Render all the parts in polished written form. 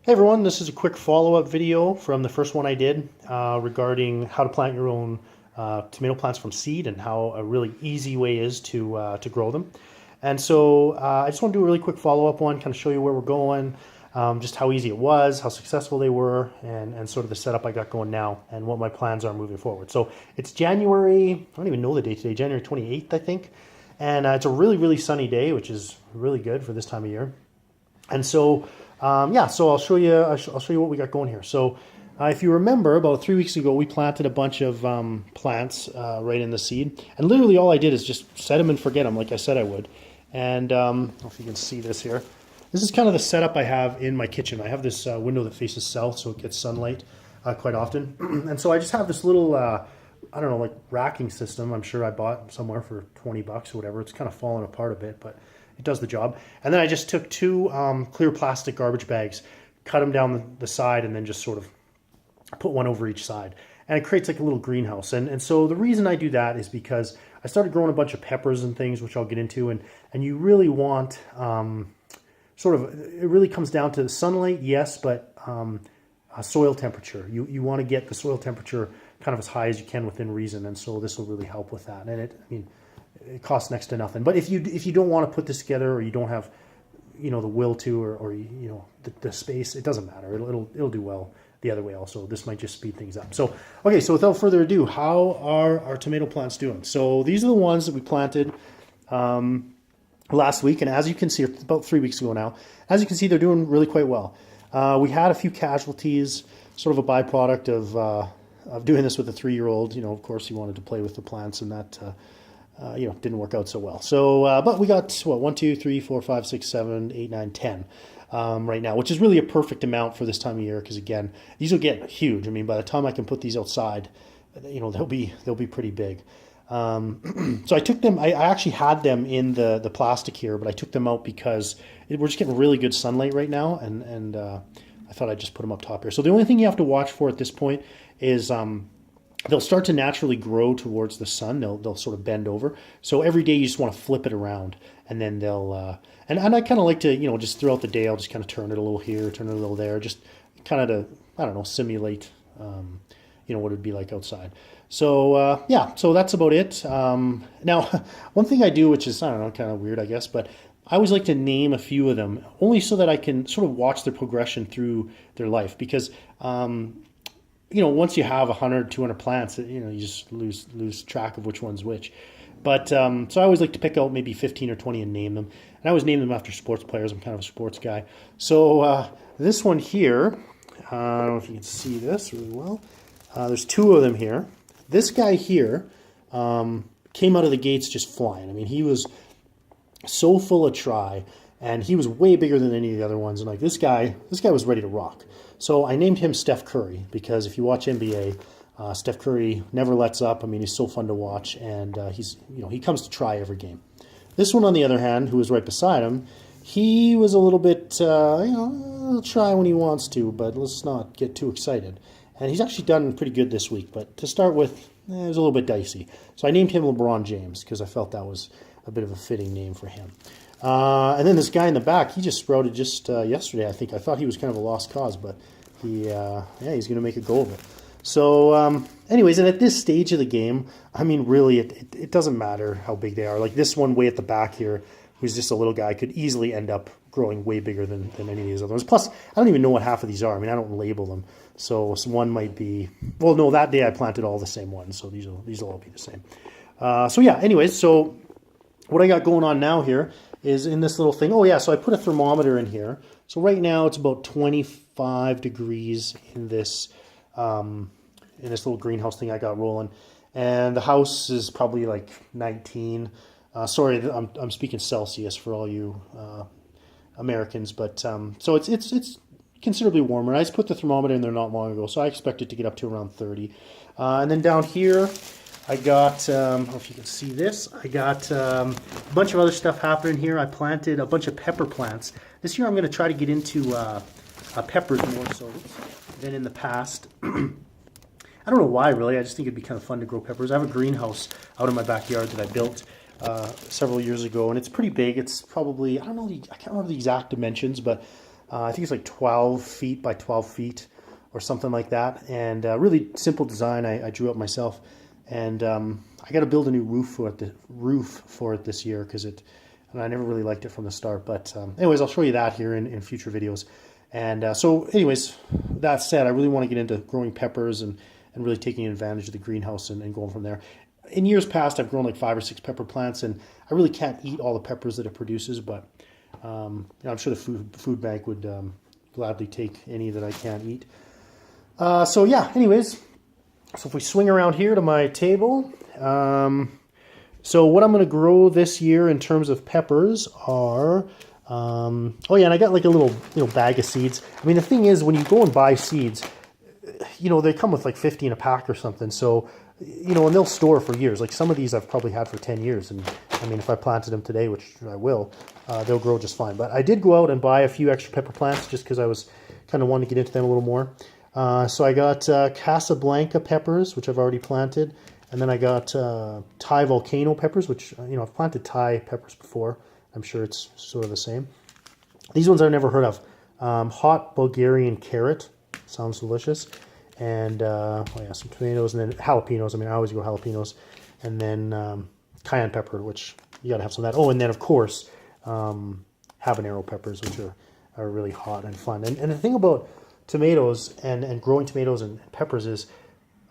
Hey everyone, this is a quick follow-up video from the first one I did regarding how to plant your own tomato plants from seed and how a really easy way is to grow them. And so I just want to do a really quick follow-up one, kind of show you where we're going, just how easy it was, how successful they were, and sort of the setup I got going now and what my plans are moving forward. So it's January, I don't even know the date today, January 28th, I think. And it's a really, really sunny day, which is really good for this time of year. And so, so I'll show you what we got going here. So if you remember, about 3 weeks ago, we planted a bunch of plants right in the seed. And literally all I did is just set them and forget them, like I said I would. And I don't know if you can see this here. This is kind of the setup I have in my kitchen. I have this window that faces south, so it gets sunlight quite often. And so I just have this little, I don't know, like racking system. I'm sure I bought somewhere for 20 bucks or whatever. It's kind of fallen apart a bit, but it does the job. And then I just took two clear plastic garbage bags, cut them down the side, and then just sort of put one over each side. And it creates like a little greenhouse. And so the reason I do that is because I started growing a bunch of peppers and things, which I'll get into. And you really want it really comes down to sunlight, yes, but soil temperature. You want to get the soil temperature kind of as high as you can within reason. And so this will really help with that. And it costs next to nothing. But if you don't want to put this together, or you don't have, the will to, or the space, it doesn't matter. It'll do well the other way also. This might just speed things up. So okay, so without further ado, how are our tomato plants doing? So these are the ones that we planted last week, and as you can see, about 3 weeks ago now. As you can see, they're doing really quite well. We had a few casualties, sort of a byproduct of doing this with a 3-year-old. Of course, he wanted to play with the plants, and that didn't work out so well. So, but we got, 1, 2, 3, 4, 5, 6, 7, 8, 9, 10 right now, which is really a perfect amount for this time of year, because again, these will get huge. I mean, by the time I can put these outside, they'll be pretty big. So I took them, I actually had them in the plastic here, but I took them out because we're just getting really good sunlight right now, and I thought I'd just put them up top here. So the only thing you have to watch for at this point is they'll start to naturally grow towards the sun. They'll sort of bend over. So every day you just want to flip it around, and then they'll and I kind of like to just throughout the day I'll just kind of turn it a little here, turn it a little there, just kind of to, I don't know, simulate what it'd be like outside. So so that's about it. Now one thing I do, which is, I don't know, kind of weird I guess, but I always like to name a few of them, only so that I can sort of watch their progression through their life, because once you have 100, 200 plants, you just lose track of which one's which. But so I always like to pick out maybe 15 or 20 and name them. And I always name them after sports players. I'm kind of a sports guy. So this one here, I don't know if you can see this really well. There's 2 of them here. This guy here came out of the gates just flying. I mean, he was so full of try, and he was way bigger than any of the other ones. And like this guy was ready to rock. So I named him Steph Curry, because if you watch NBA, Steph Curry never lets up. I mean, he's so fun to watch, and he comes to try every game. This one, on the other hand, who was right beside him, he was a little bit, he'll try when he wants to, but let's not get too excited. And he's actually done pretty good this week, but to start with, it was a little bit dicey. So I named him LeBron James, because I felt that was a bit of a fitting name for him. And then this guy in the back, he just sprouted just yesterday, I think. I thought he was kind of a lost cause, but he's going to make a go of it. So anyways, and at this stage of the game, I mean, really, it doesn't matter how big they are. Like this one way at the back here, who's just a little guy, could easily end up growing way bigger than any of these other ones. Plus, I don't even know what half of these are. I mean, I don't label them. So one might be, well, no, that day I planted all the same ones, so these will all be the same. So yeah, anyways, so what I got going on now here is in this little thing. Oh yeah, so I put a thermometer in here. So right now it's about 25 degrees in this little greenhouse thing I got rolling, and the house is probably like 19. Sorry, I'm speaking Celsius for all you Americans, but so it's considerably warmer. I just put the thermometer in there not long ago, so I expect it to get up to around 30. And then down here, I got, I don't know if you can see this, I got a bunch of other stuff happening here. I planted a bunch of pepper plants. This year I'm going to try to get into peppers more so than in the past. I don't know why, really. I just think it'd be kind of fun to grow peppers. I have a greenhouse out in my backyard that I built several years ago, and it's pretty big. It's probably, I can't remember the exact dimensions, but I think it's like 12 feet by 12 feet or something like that. And really simple design. I drew up myself. And I got to build a new roof for it this year because and I never really liked it from the start. But anyways, I'll show you that here in future videos. And so anyways, that said, I really want to get into growing peppers and really taking advantage of the greenhouse and going from there. In years past, I've grown like 5 or 6 pepper plants, and I really can't eat all the peppers that it produces, but I'm sure the food bank would gladly take any that I can't eat. So yeah, anyways, so if we swing around here to my table, so what I'm going to grow this year in terms of peppers are, oh yeah, and I got like a little bag of seeds. I mean, the thing is, when you go and buy seeds, they come with like 50 in a pack or something. So, and they'll store for years. Like some of these I've probably had for 10 years. And I mean, if I planted them today, which I will, they'll grow just fine. But I did go out and buy a few extra pepper plants just because I was kind of wanting to get into them a little more. So I got Casablanca peppers, which I've already planted. And then I got Thai volcano peppers, which, I've planted Thai peppers before. I'm sure it's sort of the same. These ones I've never heard of. Hot Bulgarian carrot. Sounds delicious. And, oh yeah, some tomatoes and then jalapenos. I mean, I always go jalapenos. And then cayenne pepper, which you got to have some of that. Oh, and then, of course, habanero peppers, which are really hot and fun. And the thing about tomatoes and growing tomatoes and peppers is,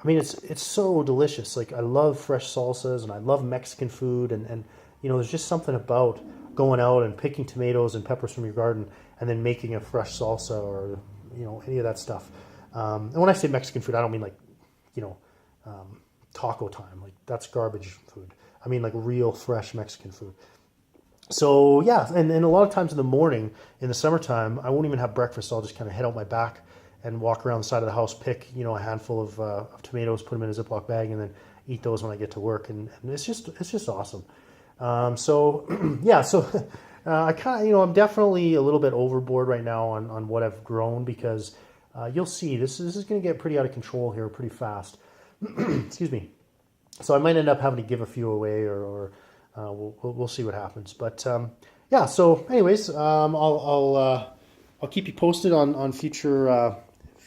I mean, it's so delicious. Like, I love fresh salsas and I love Mexican food. And there's just something about going out and picking tomatoes and peppers from your garden and then making a fresh salsa or, any of that stuff. And when I say Mexican food, I don't mean like, taco time. Like, that's garbage food. I mean like real fresh Mexican food. So yeah, and a lot of times in the morning, in the summertime, I won't even have breakfast. I'll just kind of head out my back and walk around the side of the house, pick, a handful of tomatoes, put them in a Ziploc bag, and then eat those when I get to work. And it's just awesome. So yeah, so I kind of, I'm definitely a little bit overboard right now on what I've grown because you'll see this is going to get pretty out of control here pretty fast. Excuse me. So I might end up having to give a few away or we'll see what happens. But yeah, so anyways, I'll keep you posted on future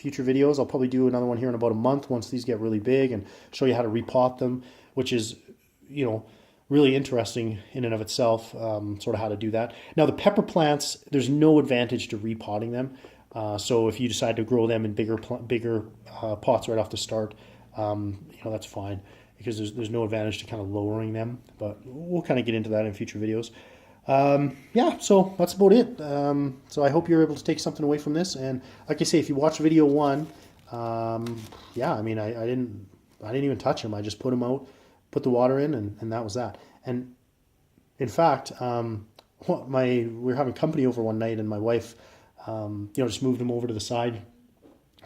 videos. I'll probably do another one here in about a month once these get really big and show you how to repot them, which is, really interesting in and of itself, sort of how to do that. Now the pepper plants, there's no advantage to repotting them. So if you decide to grow them in bigger pots right off the start, that's fine because there's no advantage to kind of lowering them. But we'll kind of get into that in future videos. Yeah, so that's about it. So I hope you're able to take something away from this. And like I say, if you watch video 1, yeah, I mean, I didn't even touch them. I just put them out, put the water in, and that was that. And in fact, we were having company over one night, and my wife, just moved them over to the side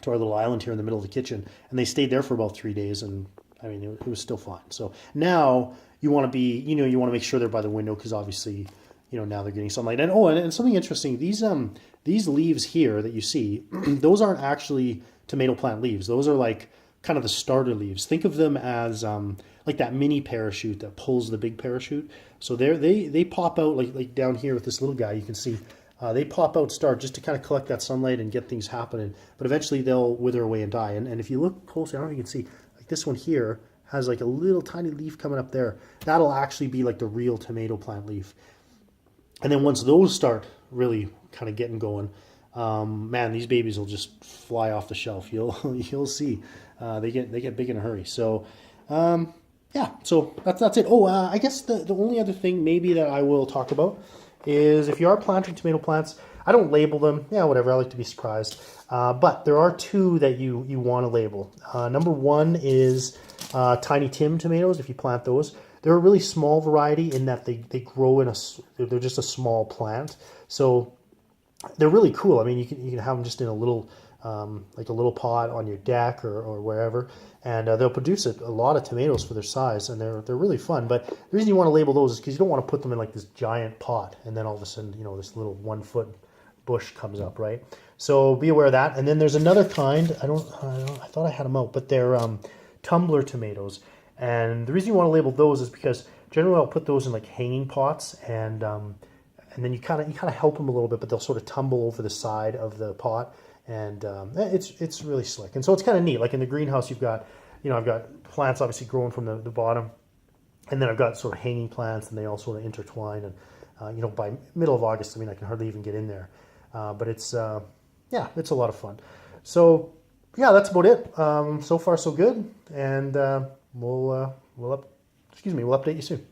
to our little island here in the middle of the kitchen, and they stayed there for about 3 days, and I mean, it was still fine. So now you want to make sure they're by the window because obviously, now they're getting sunlight. And and something interesting, these leaves here that you see, those aren't actually tomato plant leaves. Those are like kind of the starter leaves. Think of them as like that mini parachute that pulls the big parachute. So they pop out like down here with this little guy. You can see they pop out just to kind of collect that sunlight and get things happening. But eventually they'll wither away and die. And if you look closely, I don't know if you can see, like this one here has like a little tiny leaf coming up there. That'll actually be like the real tomato plant leaf. And then once those start really kind of getting going, man, these babies will just fly off the shelf. You'll see. They get big in a hurry. So yeah, so that's it. Oh, I guess the only other thing maybe that I will talk about is if you are planting tomato plants, I don't label them. Yeah, whatever. I like to be surprised. But there are 2 that you want to label. Number 1 is Tiny Tim tomatoes. If you plant those, they're a really small variety in that they grow they're just a small plant. So they're really cool. I mean, you can have them just in a little like a little pot on your deck or wherever, and they'll produce a lot of tomatoes for their size, and they're really fun. But the reason you want to label those is because you don't want to put them in like this giant pot, and then all of a sudden, this little 1-foot bush comes up, right? So be aware of that. And then there's another kind. I thought I had them out, but they're tumbler tomatoes. And the reason you want to label those is because generally I'll put those in like hanging pots, and and then you kind of help them a little bit, but they'll sort of tumble over the side of the pot, and it's really slick. And so it's kind of neat. Like in the greenhouse, you've got, I've got plants obviously growing from the bottom, and then I've got sort of hanging plants, and they all sort of intertwine. And by middle of August, I can hardly even get in there. But it's it's a lot of fun. So yeah, that's about it. So far so good, and we'll update you soon.